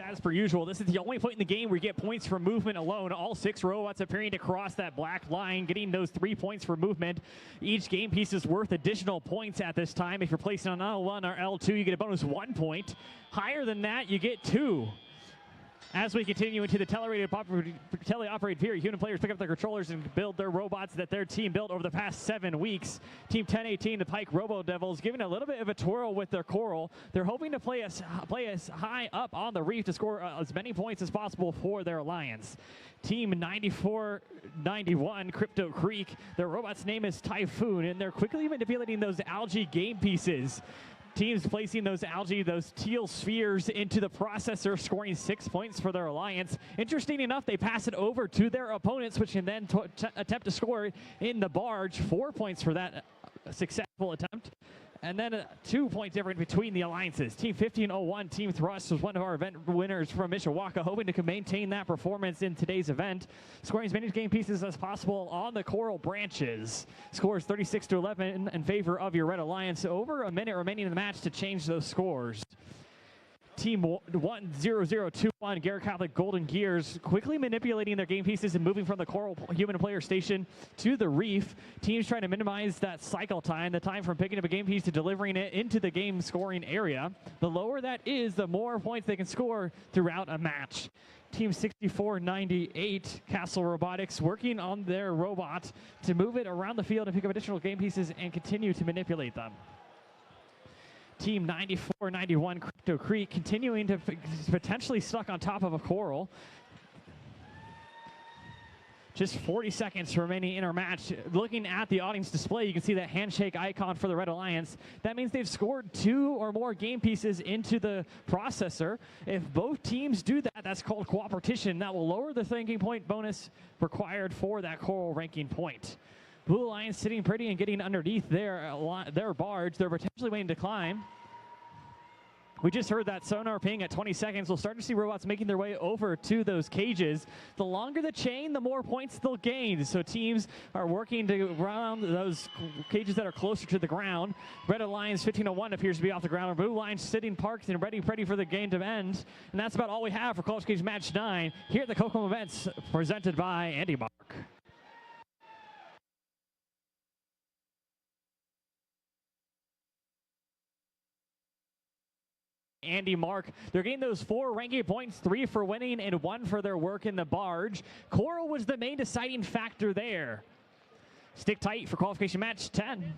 As per usual, this is the only point in the game where you get points for movement alone. All 6 robots appearing to cross that black line, getting those 3 points for movement. Each game piece is worth additional points at this time. If you're placing on L1 or L2, you get a bonus 1 point. Higher than that, you get 2. As we continue into the teleoperated period, human players pick up their controllers and build their robots that their team built over the past 7 weeks. Team 1018, the Pike Robo Devils, giving a little bit of a twirl with their coral. They're hoping to play us high up on the reef to score as many points as possible for their alliance. Team 9491, Crypto Creek, their robot's name is Typhoon, and they're quickly manipulating those algae game pieces. Teams placing those algae, those teal spheres into the processor, scoring 6 points for their alliance. Interesting enough, they pass it over to their opponents, which can then attempt to score in the barge. 4 points for that successful attempt. And then a 2-point difference between the alliances. Team 1501, Team Thrust, was one of our event winners from Mishawaka, hoping to maintain that performance in today's event, scoring as many game pieces as possible on the coral branches. Scores 36-11 in favor of your Red Alliance. Over a minute remaining in the match to change those scores. Team 10021, Garrett Catholic Golden Gears, quickly manipulating their game pieces and moving from the coral human player station to the reef. Teams trying to minimize that cycle time, the time from picking up a game piece to delivering it into the game scoring area. The lower that is, the more points they can score throughout a match. Team 6498, Castle Robotics, working on their robot to move it around the field and pick up additional game pieces and continue to manipulate them. Team 9491, Crypto Creek, continuing to potentially stuck on top of a coral. Just 40 seconds remaining in our match. Looking at the audience display, you can see that handshake icon for the Red Alliance. That means they've scored 2 or more game pieces into the processor. If both teams do that, that's called cooperation. That will lower the thinking point bonus required for that coral ranking point. Blue Alliance sitting pretty and getting underneath their barge. They're potentially waiting to climb. We just heard that sonar ping at 20 seconds. We'll start to see robots making their way over to those cages. The longer the chain, the more points they'll gain. So teams are working to round those cages that are closer to the ground. Red Alliance 1501 appears to be off the ground. Blue Alliance sitting parked and ready for the game to end. And that's about all we have for College Cage Match 9 here at the Kokomo events presented by Andy Mark. Andy Mark. They're getting those 4 ranking points, 3 for winning and 1 for their work in the barge. Coral was the main deciding factor there. Stick tight for qualification match 10.